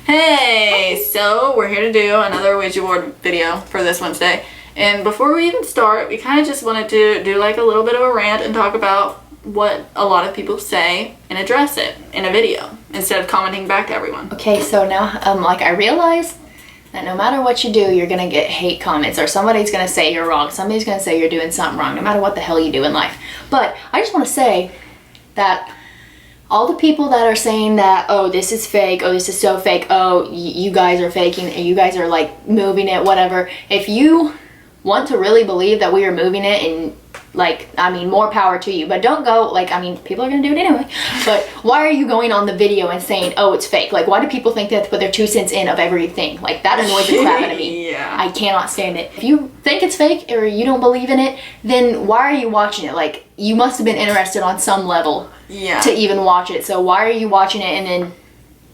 Hey, so we're here to do another Ouija board video for this Wednesday. And before we even start, we kind of just wanted to do like a little bit of a rant and talk about what a lot of people say and address it in a video instead of commenting back to everyone. Okay, so now I realize that no matter what you do, you're gonna get hate comments, or somebody's gonna say you're wrong, somebody's gonna say you're doing something wrong, no matter what the hell you do in life. But I just want to say that all the people that are saying that, oh, this is fake, oh, this is so fake, oh, you guys are faking, you guys are like moving it, whatever. If you want to really believe that we are moving it, and more power to you, but don't go, people are gonna do it anyway, but why are you going on the video and saying, oh, it's fake? Like, why do people think they have to put their 2 cents in of everything? Like, that annoys the crap out of me. Yeah. I cannot stand it. If you think it's fake or you don't believe in it, then why are you watching it? Like, you must have been interested on some level to even watch it. So why are you watching it and then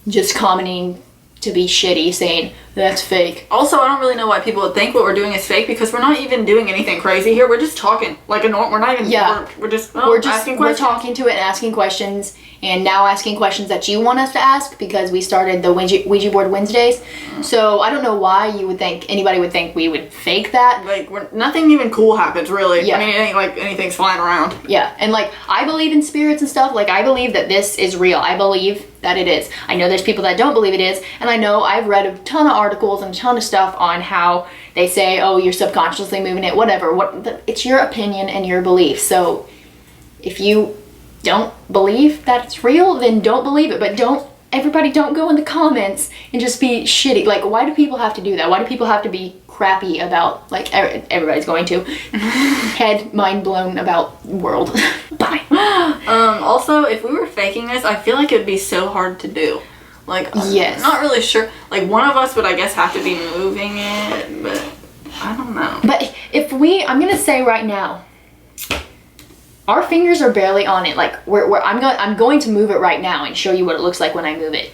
just commenting to be shitty, saying that's fake? Also, I don't really know why people would think what we're doing is fake, because we're not even doing anything crazy here. We're just talking like a normal. We're not even. Yeah. We're just asking questions. We're talking to it and asking questions, and now asking questions that you want us to ask, because we started the Ouija board Wednesdays. So I don't know why anybody would think we would fake that. Like, nothing even cool happens, really. Yeah. I mean, it ain't like anything's flying around. Yeah, and I believe in spirits and stuff. Like, I believe that this is real. I believe that it is. I know there's people that don't believe it is, and I know I've read a ton of articles and a ton of stuff on how they say, oh, you're subconsciously moving it, whatever. It's your opinion and your belief. So if you don't believe that it's real, then don't believe it. But everybody don't go in the comments and just be shitty. Like, why do people have to do that? Why do people have to be crappy about, like, everybody's going to head mind blown about world. Bye. Also, if we were faking this, I feel like it would be so hard to do. Like, yes. I'm not really sure. Like, one of us would, I guess, have to be moving it, but I don't know. But I'm gonna say right now, our fingers are barely on it. Like, I'm going to move it right now and show you what it looks like when I move it.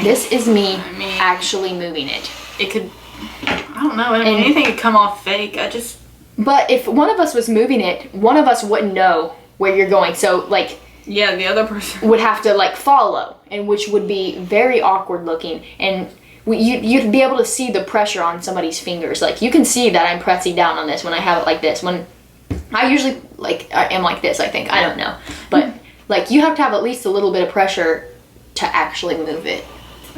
This is me actually moving it. It could, I don't know, anything could come off fake. But if one of us was moving it, one of us wouldn't know where you're going. So, like, yeah, the other person would have to, like, follow, and which would be very awkward looking. And you'd be able to see the pressure on somebody's fingers. Like, you can see that I'm pressing down on this when I have it like this. When I usually, I am like this, I think. I don't know. But, like, you have to have at least a little bit of pressure to actually move it.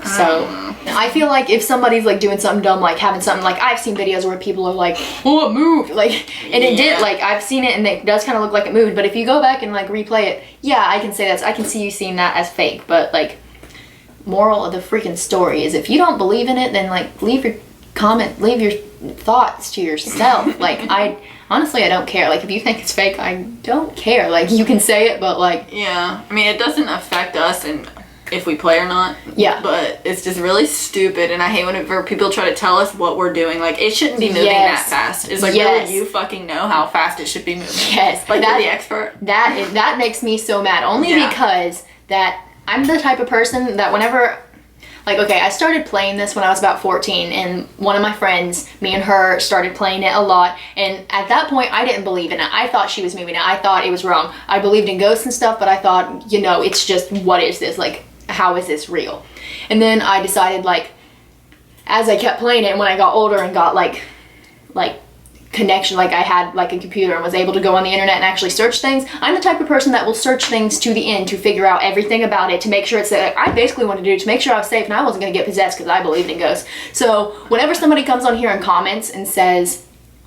So I feel like if somebody's like doing something dumb, like having something, like, I've seen videos where people are like, oh, it moved, like, and it did, like, I've seen it and it does kind of look like it moved. But if you go back and like replay it, yeah, I can say I can see you seeing that as fake. But, like, moral of the freaking story is, if you don't believe in it, then, like, leave your thoughts to yourself. Like, honestly, I don't care. Like, if you think it's fake, I don't care. Like, you can say it, but, like, yeah, I mean, it doesn't affect us and if we play or not. Yeah. But it's just really stupid, and I hate whenever people try to tell us what we're doing. Like, it shouldn't be moving that fast. It's like, really, you fucking know how fast it should be moving. Yes. Like, you're the expert. That makes me so mad. Only because that I'm the type of person that whenever, like, okay, I started playing this when I was about 14, and one of my friends, me and her, started playing it a lot, and at that point, I didn't believe in it. I thought she was moving it. I thought it was wrong. I believed in ghosts and stuff, but I thought, it's just, what is this? Like, how is this real? And then I decided, like, as I kept playing it, and when I got older and got like connection, like I had like a computer and was able to go on the internet and actually search things, I'm the type of person that will search things to the end to figure out everything about it, to make sure it's that I basically wanted to do to make sure I was safe and I wasn't going to get possessed, because I believed in ghosts. So whenever somebody comes on here and comments and says,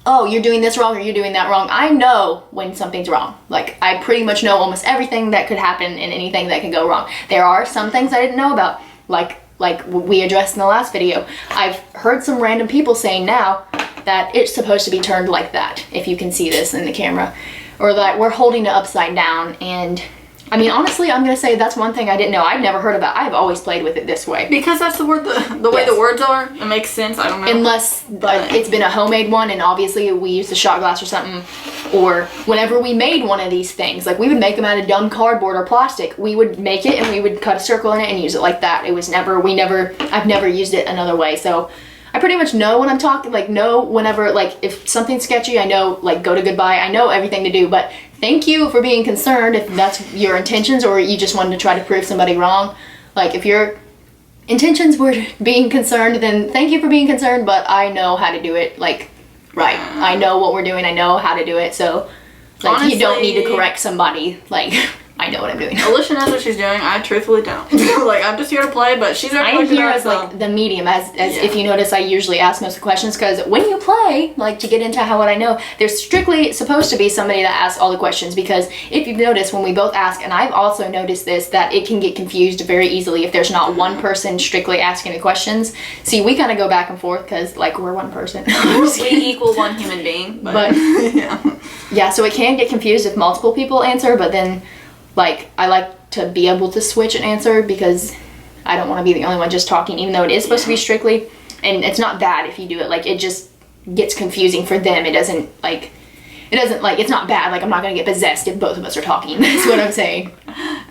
oh, you're doing this wrong or you're doing that wrong, I know when something's wrong. Like, I pretty much know almost everything that could happen and anything that could go wrong. There are some things I didn't know about, like we addressed in the last video. I've heard some random people saying now that it's supposed to be turned like that, if you can see this in the camera, or that we're holding it upside down. And I mean, honestly, I'm gonna say that's one thing I didn't know. I've never heard about. I've always played with it this way. Because that's the word, the way the words are. It makes sense. I don't know. Unless it's been a homemade one, and obviously we used a shot glass or something. Or whenever we made one of these things, like, we would make them out of dumb cardboard or plastic. We would make it and we would cut a circle in it and use it like that. It was never. I've never used it another way. So I pretty much know when I'm talking, like, know whenever, like, if something's sketchy, I know, like, go to goodbye. I know everything to do, but thank you for being concerned if that's your intentions, or you just wanted to try to prove somebody wrong. Like, if your intentions were being concerned, then thank you for being concerned, but I know how to do it, like, right. I know what we're doing, I know how to do it, so, like, honestly, you don't need to correct somebody, like, I know what I'm doing. Alicia knows what she's doing. I truthfully don't. Like, I'm just here to play, but she's already I'm here as, like, the medium. As if you notice, I usually ask most of the questions, because when you play, like, to get into what I know, there's strictly supposed to be somebody that asks all the questions, because if you've noticed, when we both ask, and I've also noticed this, that it can get confused very easily if there's not one person strictly asking the questions. See, we kind of go back and forth, because, like, we're one person. We equal one human being. But yeah. Yeah, so it can get confused if multiple people answer, but then... Like, I like to be able to switch and answer, because I don't want to be the only one just talking, even though it is supposed to be strictly. And it's not bad if you do it. Like, it just gets confusing for them. It doesn't, it's not bad. Like, I'm not going to get possessed if both of us are talking. That's what I'm saying.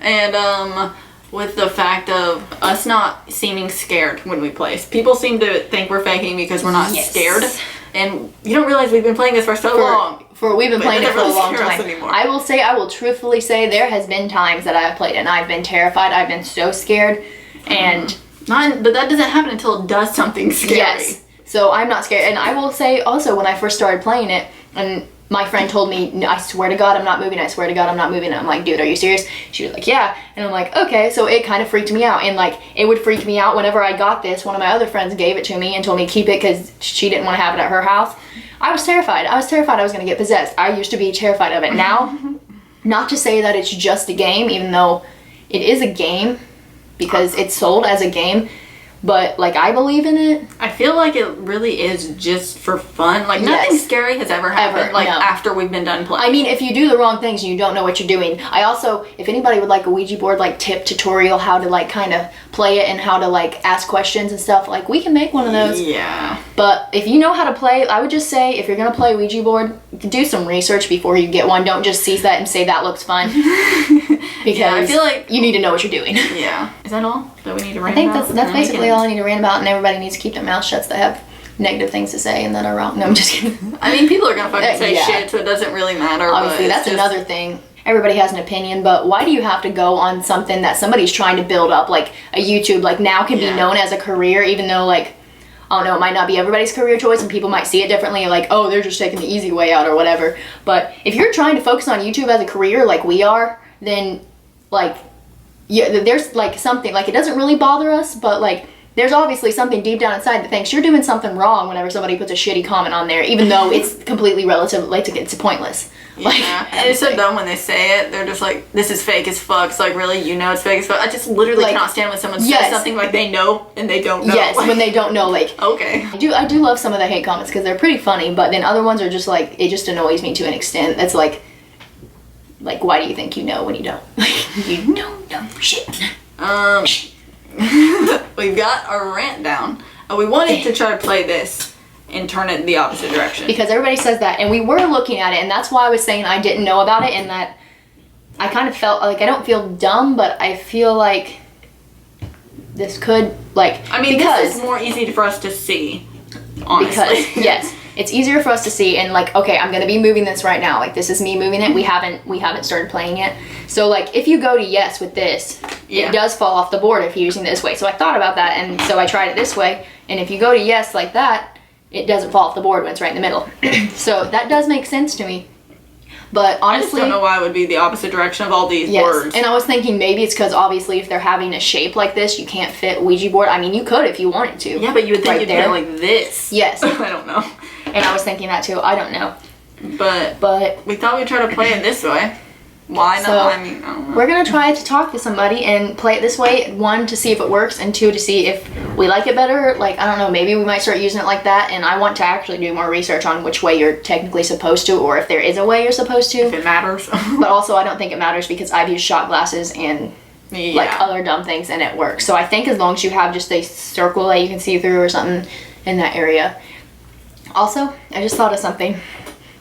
And, with the fact of us not seeming scared when we play. People seem to think we're faking because we're not scared. And you don't realize we've been playing this for so long. We've been playing it for a long time. I will truthfully say there has been times that I've played it and I've been terrified. I've been so scared, and but that doesn't happen until it does something scary. Yes. So I'm not scared. And I will say also, when I first started playing it, and my friend told me, I swear to God, I'm not moving. I swear to God, I'm not moving. And I'm like, dude, are you serious? She was like, yeah. And I'm like, okay. So it kind of freaked me out. And like, it would freak me out whenever I got this. One of my other friends gave it to me and told me to keep it because she didn't want to have it at her house. I was terrified. I was terrified I was going to get possessed. I used to be terrified of it. Now, not to say that it's just a game, even though it is a game because it's sold as a game. But, like, I believe in it. I feel like it really is just for fun. Like, nothing scary has ever happened, after we've been done playing. I mean, if you do the wrong things and you don't know what you're doing. I also, if anybody would like a Ouija board, like, tip tutorial, how to, like, kind of play it and how to, like, ask questions and stuff, like, we can make one of those. Yeah. But if you know how to play, I would just say, if you're going to play Ouija board, do some research before you get one. Don't just see that and say that looks fun. Because I feel like you need to know what you're doing. Yeah. Is that all that we need to rant about? I think that's basically all I need to rant about, and everybody needs to keep their mouth shut that have negative things to say and that are wrong. No, I'm just kidding. I mean, people are going to fucking say shit, so it doesn't really matter. Obviously, that's another thing. Everybody has an opinion, but why do you have to go on something that somebody's trying to build up, like a YouTube, like now can be known as a career, even though, like, I don't know, it might not be everybody's career choice and people might see it differently, like, oh, they're just taking the easy way out or whatever. But if you're trying to focus on YouTube as a career like we are, then, like, yeah, there's, like, something, like, it doesn't really bother us, but, like, there's obviously something deep down inside that thinks you're doing something wrong whenever somebody puts a shitty comment on there, even though it's completely relative, like, it's pointless. Yeah, like, and it's so dumb when they say it. They're just like, this is fake as fuck. It's like, really, you know it's fake as fuck? I just literally cannot stand when someone says something like they know and they don't know. Yes, like, when they don't know, like... Okay. I do love some of the hate comments because they're pretty funny, but then other ones are just like, it just annoys me to an extent. That's like, why do you think you know when you don't? Like, you don't know shit. We've got our rant down. We wanted to try to play this and turn it in the opposite direction. Because everybody says that, and we were looking at it, and that's why I was saying I didn't know about it, and that I kind of felt like, I don't feel dumb, but I feel like this could, like... I mean, this is more easy for us to see, honestly. Because, yes, it's easier for us to see, and like, okay, I'm gonna be moving this right now. Like, this is me moving it. We haven't started playing yet. So, like, if you go to yes with this, it does fall off the board if you're using it this way. So I thought about that, and so I tried it this way, and if you go to yes like that, it doesn't fall off the board when it's right in the middle. So that does make sense to me. But honestly, I just don't know why it would be the opposite direction of all these words. And I was thinking maybe it's because obviously if they're having a shape like this, you can't fit Ouija board. I mean, you could if you wanted to. Yeah, but you would think you'd put it like this. Yes. I don't know. And I was thinking that too. I don't know. But we thought we'd try to play it this way. Why not? So, I mean, I don't know. We're going to try to talk to somebody and play it this way. 1, to see if it works, and 2, to see if we like it better. Like, I don't know, maybe we might start using it like that, and I want to actually do more research on which way you're technically supposed to, or if there is a way you're supposed to. If it matters. But also, I don't think it matters because I've used shot glasses and like other dumb things, and it works. So I think as long as you have just a circle that you can see through or something in that area. Also, I just thought of something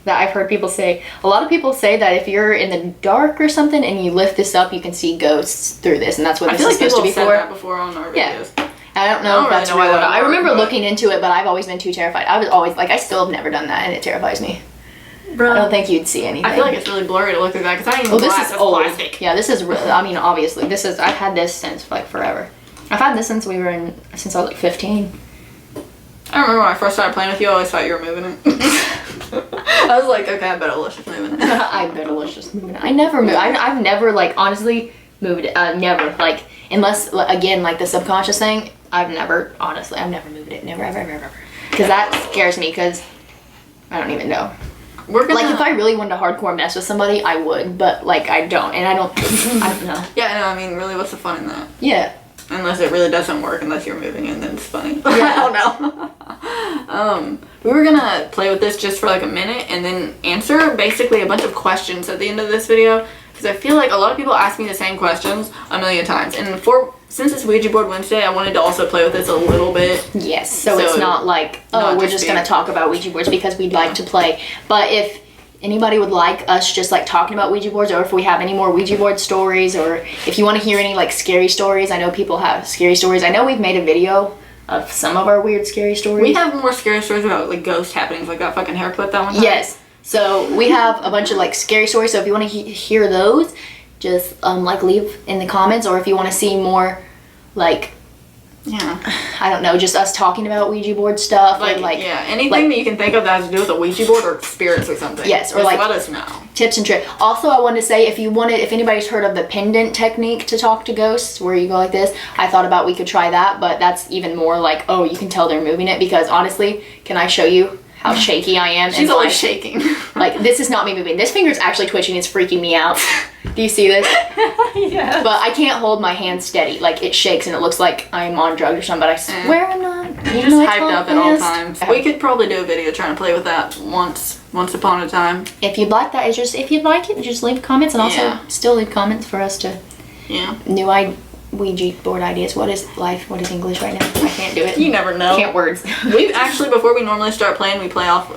that I've heard people say. A lot of people say that if you're in the dark or something and you lift this up, you can see ghosts through this, and that's what this is supposed to be for. I feel like people have said that before on our videos. Yeah. I don't know if that's real. I remember looking into it, but I've always been too terrified. I was always, like, I still have never done that, and it terrifies me. Bro, I don't think you'd see anything. I feel like it's really blurry to look through that because I ain't even this glass, is it's old. plastic. Yeah, this is really, I mean, obviously, I've had this since like forever. I've had this since I was like 15. I remember when I first started playing with you, I always thought you were moving it. I was like, okay, I bet Alicia's moving it. I bet Alicia's moving it. I never move. I've never, like, honestly moved it. Never. Like, unless, again, like the subconscious thing, I've never moved it. Never, ever. Because that scares me because I don't even know. Like, if I really wanted to hardcore mess with somebody, I would, but, like, I don't. And I don't know. Yeah, no, I mean, really, what's the fun in that? Yeah. Unless it really doesn't work, unless you're moving it, then it's funny. Yeah. I don't know. We were gonna play with this just for like a minute and then answer basically a bunch of questions at the end of this video because I feel like a lot of people ask me the same questions a million times. And since it's Ouija Board Wednesday, I wanted to also play with this a little bit. Yes, so it's not like, oh, we're just gonna talk about Ouija boards because we'd like to play. But if anybody would like us just like talking about Ouija boards, or if we have any more Ouija board stories, or if you want to hear any like scary stories, I know people have scary stories. I know we've made a video of some of our weird scary stories. We have more scary stories about like ghost happenings, like that fucking haircut that one time. Yes, so we have a bunch of like scary stories, so if you want to hear those, just like leave in the comments, or if you want to see more like, yeah, I don't know, just us talking about Ouija board stuff, like yeah, anything that you can think of that has to do with a Ouija board or spirits or something. Yes, or just like let us know. Tips and tricks. Also, I wanted to say, if anybody's heard of the pendant technique to talk to ghosts, where you go like this, I thought about we could try that, but that's even more like, oh, you can tell they're moving it, because honestly, can I show you how shaky I am? She's always shaking. Like, this is not me moving. This finger's actually twitching. It's freaking me out. Do you see this? Yeah. But I can't hold my hand steady. Like, it shakes and it looks like I'm on drugs or something, but I swear I'm not. You're just hyped up at all times. We could probably do a video trying to play with that once upon a time. If you'd like that, if you'd like it, just leave comments, and also still leave comments for us to new Ouija board ideas. What is life? What is English right now? I can't do it. You never know. Can't words. We've actually, before we normally start playing, we play off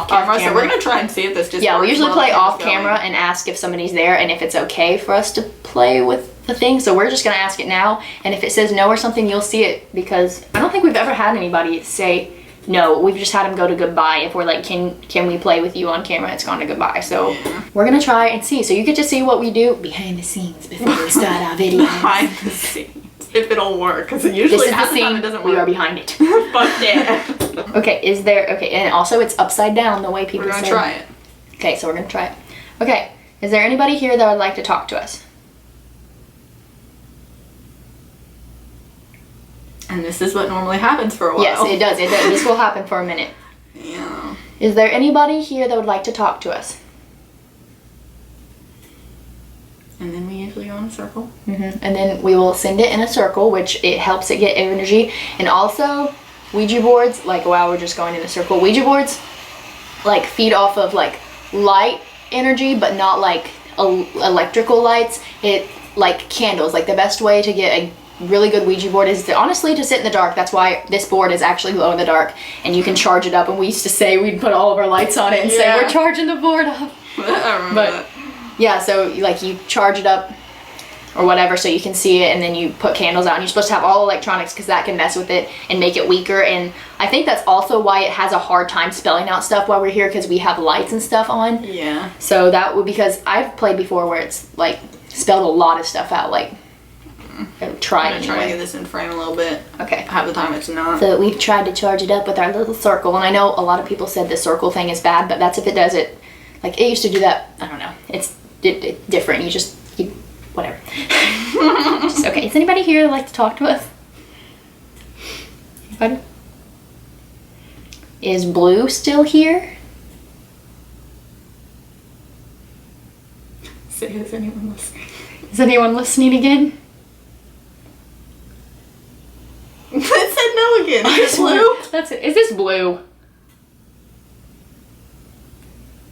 camera. So we're gonna try and see if this just we usually play off camera and ask if somebody's there and if it's okay for us to play with the thing. So we're just gonna ask it now, and if it says no or something, you'll see it, because I don't think we've ever had anybody say no. We've just had them go to goodbye. If we're like, can we play with you on camera, it's gone to goodbye. So we're gonna try and see. So you get to see what we do behind the scenes before we start our video. Behind the scenes. If it'll work, because usually this is the scene, it doesn't work. We are behind it. Fuck yeah. Okay, and also it's upside down the way people say. We're gonna try it. Okay, so we're gonna try it. Okay, is there anybody here that would like to talk to us? And this is what normally happens for a while. Yes, it does. This will happen for a minute. Yeah. Is there anybody here that would like to talk to us? And then we usually go in a circle. And then we will send it in a circle, which it helps it get energy. And also, Ouija boards, like, wow, we're just going in a circle. Ouija boards, like, feed off of, like, light energy, but not, like, electrical lights. It, like, candles. Like, the best way to get a really good Ouija board is honestly to sit in the dark. That's why this board is actually glow in the dark, and you can charge it up. And we used to say, we'd put all of our lights on it and say, we're charging the board up. I remember that. Yeah, so like you charge it up or whatever so you can see it, and then you put candles out, and you're supposed to have all electronics because that can mess with it and make it weaker. And I think that's also why it has a hard time spelling out stuff while we're here, because we have lights and stuff on. Yeah. So that would, because I've played before where it's like spelled a lot of stuff out, like try to get this in frame a little bit. Okay. Half the time it's not. So we've tried to charge it up with our little circle, and I know a lot of people said the circle thing is bad, but that's if it does it. Like, it used to do that. I don't know. It's different. Whatever. Okay. Is anybody here that'd like to talk to us? Anybody? Is Blue still here? Say, is anyone listening? Is anyone listening again? It said no again. Is Blue? That's it. Is this Blue?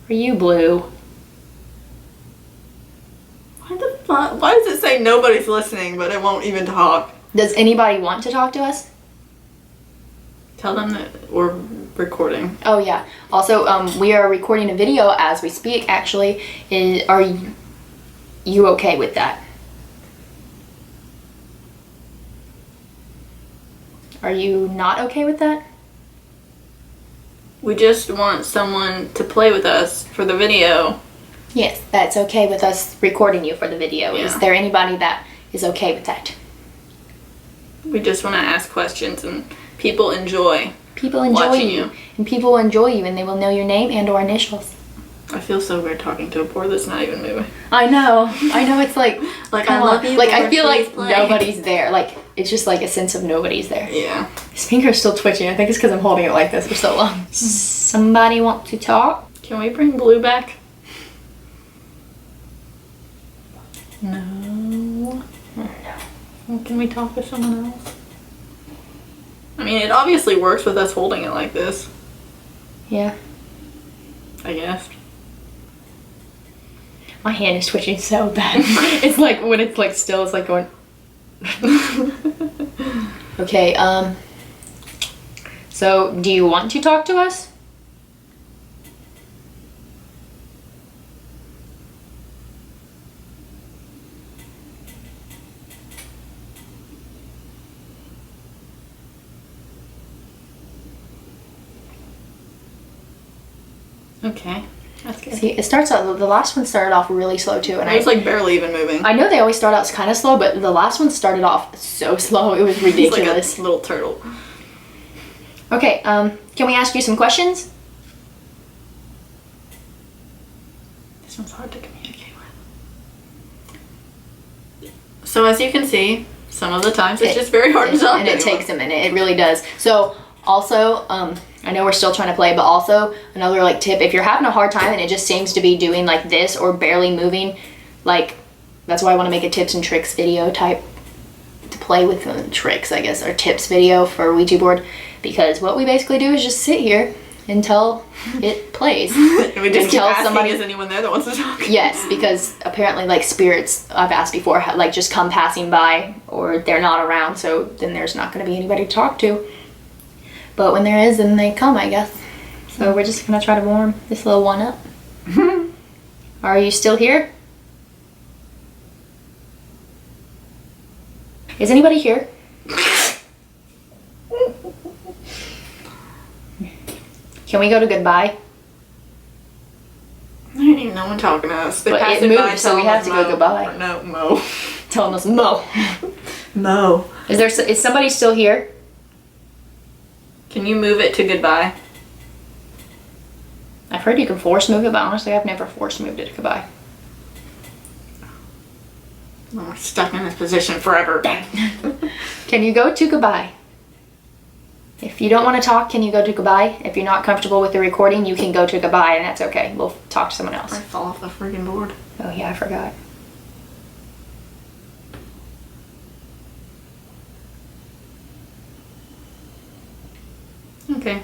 Are you Blue? Why the fuck? Why does it say nobody's listening, but it won't even talk? Does anybody want to talk to us? Tell them that we're recording. Oh yeah. Also, we are recording a video as we speak. Actually, are you okay with that? Are you not okay with that? We just want someone to play with us for the video. Yes, that's okay with us recording you for the video. Yeah. Is there anybody that is okay with that? We just want to ask questions, and people enjoy. People enjoy watching you. And people will enjoy you, and they will know your name and or initials. I feel so weird talking to a board that's not even moving. I know. It's like I love you. Like, board, I feel like play. nobody's there. Like, it's just like a sense of nobody's there. Yeah. His finger's still twitching. I think it's because I'm holding it like this for so long. Somebody want to talk? Can we bring Blue back? No. Well, can we talk to someone else? I mean, it obviously works with us holding it like this. Yeah. I guess. My hand is twitching so bad. It's like when it's like still, it's like going. Okay, so do you want to talk to us? Okay. That's good. See, it starts out, the last one started off really slow too, and It was like barely even moving. I know they always start out kind of slow, but the last one started off so slow, it was ridiculous. It's like a little turtle. Okay, can we ask you some questions? This one's hard to communicate with. So as you can see, some of the times it's just very hard to talk. And it takes a minute, it really does. So also, I know we're still trying to play, but also another like tip, if you're having a hard time and it just seems to be doing like this or barely moving, like that's why I want to make a tips and tricks video type to play with tricks, I guess, or tips video for Ouija board, because what we basically do is just sit here until it plays. And we just keep asking, somebody, is anyone there that wants to talk? Yes, because apparently like spirits, I've asked before, like just come passing by or they're not around, so then there's not going to be anybody to talk to. But when there is, then they come, I guess. So we're just gonna try to warm this little one up. Are you still here? Is anybody here? Can we go to goodbye? There ain't even no one talking to us. They But pass it by moved, so we telling have us to go Mo. goodbye. Or no, Mo. Telling us Mo. Mo. Is somebody still here? Can you move it to goodbye? I've heard you can force move it, but honestly I've never force moved it to goodbye. We're stuck in this position forever. Can you go to goodbye? If you don't want to talk, can you go to goodbye? If you're not comfortable with the recording, you can go to goodbye, and that's okay. We'll talk to someone else. I fall off the freaking board. Oh yeah, I forgot. Okay.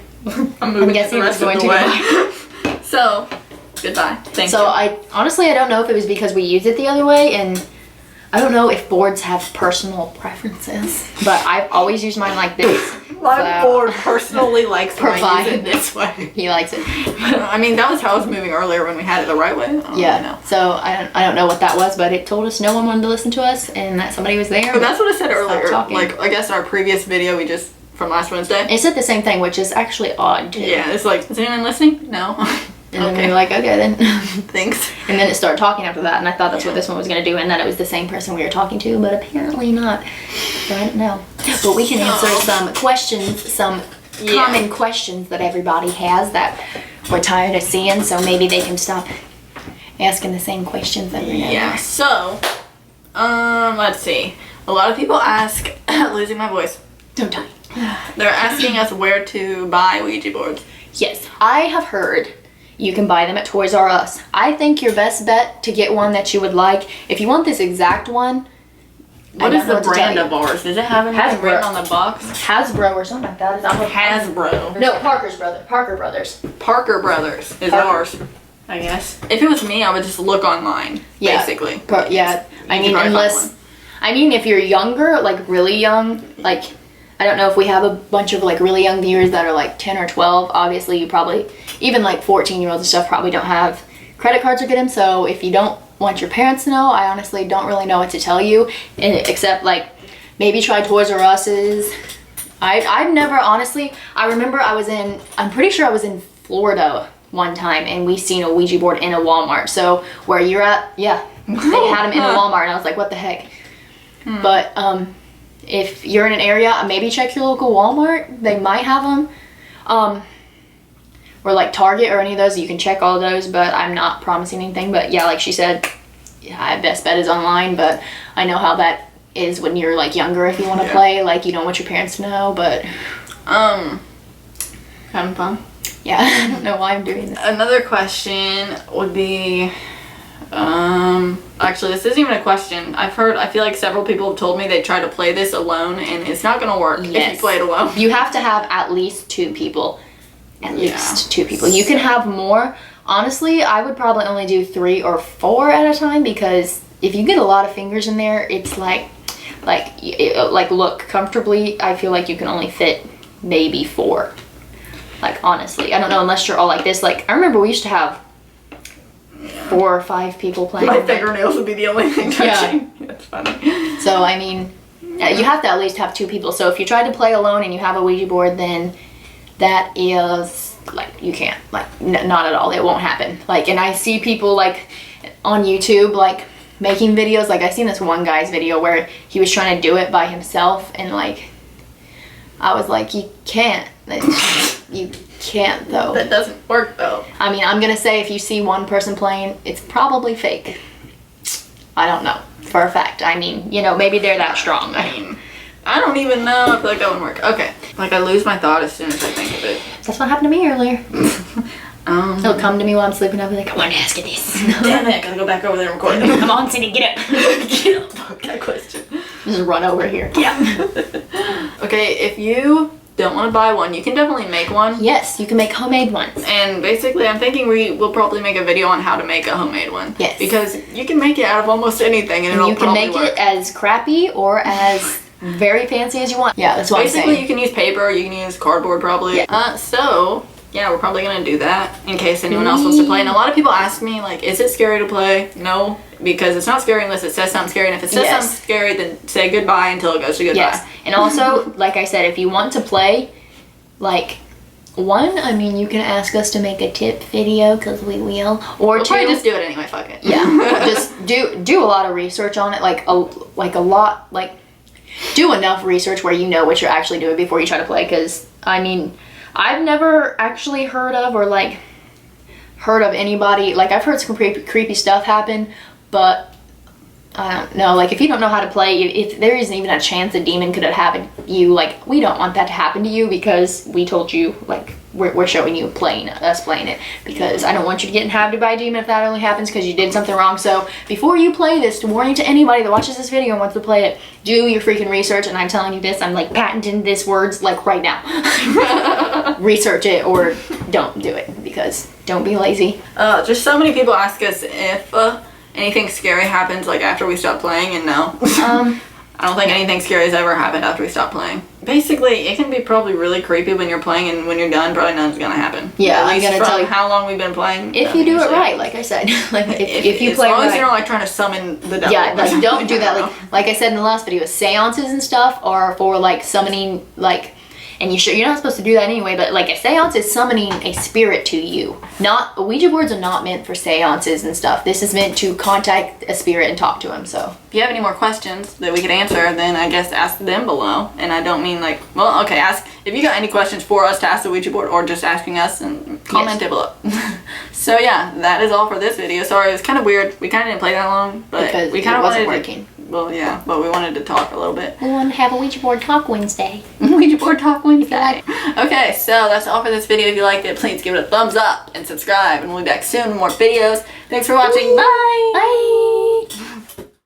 I'm moving guessing the it's rest of going the to way. So, goodbye. Thank you. So I don't know if it was because we used it the other way, and I don't know if boards have personal preferences, but I've always used mine like this. My board personally likes when I use it this way. He likes it. I mean, that was how I was moving earlier when we had it the right way. I don't Yeah. really know. So I don't know what that was, but it told us no one wanted to listen to us, and that somebody was there. But that's what I said earlier. talking. Like, I guess our previous video from last Wednesday. It said the same thing, which is actually odd too. Yeah, it's like, is anyone listening? No. And then we were like, okay then. Thanks. And then it started talking after that, and I thought that's what this one was going to do, and that it was the same person we were talking to, but apparently not. So I don't know. But we can answer some questions, some common questions that everybody has that we're tired of seeing, so maybe they can stop asking the same questions every day. Yeah, so, let's see. A lot of people ask, losing my voice. Don't die. They're asking us where to buy Ouija boards. Yes, I have heard you can buy them at Toys R Us. I think your best bet to get one that you would like, if you want this exact one, What is the brand of ours? Does it have anything written on the box? Hasbro or something like that. Is that what Hasbro. No, Parker Brothers. Parker Brothers is ours, I guess. If it was me, I would just look online, basically. Yeah, I mean, probably unless, find I mean, if you're younger, like really young, like, I don't know if we have a bunch of like really young viewers that are like 10 or 12. Obviously, you probably, even like 14-year-olds and stuff probably don't have credit cards to get them. So if you don't want your parents to know, I honestly don't really know what to tell you, except like maybe try Toys R Us's. I've never, honestly, I remember I'm pretty sure I was in Florida one time, and we seen a Ouija board in a Walmart. So where you're at, yeah, they had them in a Walmart, and I was like, what the heck? But if you're in an area, maybe check your local Walmart. They might have them. Or like Target or any of those. You can check all of those, but I'm not promising anything. But yeah, like she said, yeah, best bet is online. But I know how that is when you're like younger. If you want to play, like you don't want your parents to know. But kind of fun. Yeah, I don't know why I'm doing this. Another question would be, actually this isn't even a question. I feel like several people have told me they try to play this alone and it's not gonna work if you play it alone. You have to have at least 2 people. At least 2 people. You can have more. Honestly, I would probably only do 3 or 4 at a time, because if you get a lot of fingers in there, it's like look comfortably, I feel like you can only fit maybe 4. Like, honestly, I don't know, unless you're all like this. Like, I remember we used to have 4 or 5 people playing. My fingernails would be the only thing touching. Yeah. That's funny. So, I mean, you have to at least have 2 people. So if you try to play alone and you have a Ouija board, then that is, like, you can't. Like, not at all. It won't happen. Like, and I see people, like, on YouTube, like, making videos. Like, I seen this one guy's video where he was trying to do it by himself, and, like, I was like, you can't. You can't, though. That doesn't work, though. I mean, I'm gonna say if you see one person playing, it's probably fake. I don't know for a fact. I mean, you know, maybe they're that strong. I mean, I don't even know. I feel like that wouldn't work. Okay. Like, I lose my thought as soon as I think of it. That's what happened to me earlier. He'll come to me while I'm sleeping. I'll be like, I want to ask you this. Damn it, I gotta go back over there and record. Come on, Cindy, get up. Get up. Fuck that question. Just run over here. Yeah. Okay, if you don't want to buy one, you can definitely make one. Yes, you can make homemade ones. And basically, I'm thinking we will probably make a video on how to make a homemade one. Yes. Because you can make it out of almost anything, and it'll probably work. You can make it as crappy or as very fancy as you want. Yeah, that's what I'm saying. Basically, you can use paper, you can use cardboard probably. Yeah. So, yeah, we're probably going to do that in case anyone else wants to play. And a lot of people ask me, like, is it scary to play? No, because it's not scary unless it says something scary. And if it says something scary, then say goodbye until it goes to goodbye. Yes. And also, like I said, if you want to play, like, 1, I mean, you can ask us to make a tip video, because we will. Or we'll 2, probably just do it anyway, fuck it. Yeah. Just do a lot of research on it, do enough research where you know what you're actually doing before you try to play, because, I mean, I've never actually heard of anybody, like, I've heard some creepy stuff happen, but I don't know, like, if you don't know how to play, if there isn't even a chance a demon could have happened to you, like, we don't want that to happen to you, because we told you, like, we're showing you us playing it, because I don't want you to get inhabited by a demon if that only happens because you did something wrong. So before you play this, to warn you to anybody that watches this video and wants to play it, do your freaking research. And I'm telling you this, I'm like patenting this words like right now. Research it or don't do it, because don't be lazy. Just so many people ask us if anything scary happens like after we stop playing, and no. I don't think anything scary has ever happened after we stop playing. Basically, it can be probably really creepy when you're playing, and when you're done, probably nothing's gonna happen. Yeah, at least I'm gonna tell you how long we've been playing. If you do it right, like I said, like if you play as long right, as you're not like trying to summon the devil. Yeah, like don't do that. Like I said in the last video, seances and stuff are for like summoning, like, and you're not supposed to do that anyway, but like a seance is summoning a spirit to you. Not, Ouija boards are not meant for seances and stuff. This is meant to contact a spirit and talk to him. So if you have any more questions that we could answer, then I guess ask them below. And I don't mean like, well, okay, ask if you got any questions for us to ask the Ouija board, or just asking us, and comment it below. So yeah, that is all for this video. Sorry, it was kind of weird. We kind of didn't play that long, but because we kind of wasn't working. Well, yeah, but we wanted to talk a little bit. We want to have a Ouija board talk Wednesday. Ouija board talk Wednesday. Okay, so that's all for this video. If you liked it, please give it a thumbs up and subscribe. And we'll be back soon with more videos. Thanks for watching. Bye. Bye.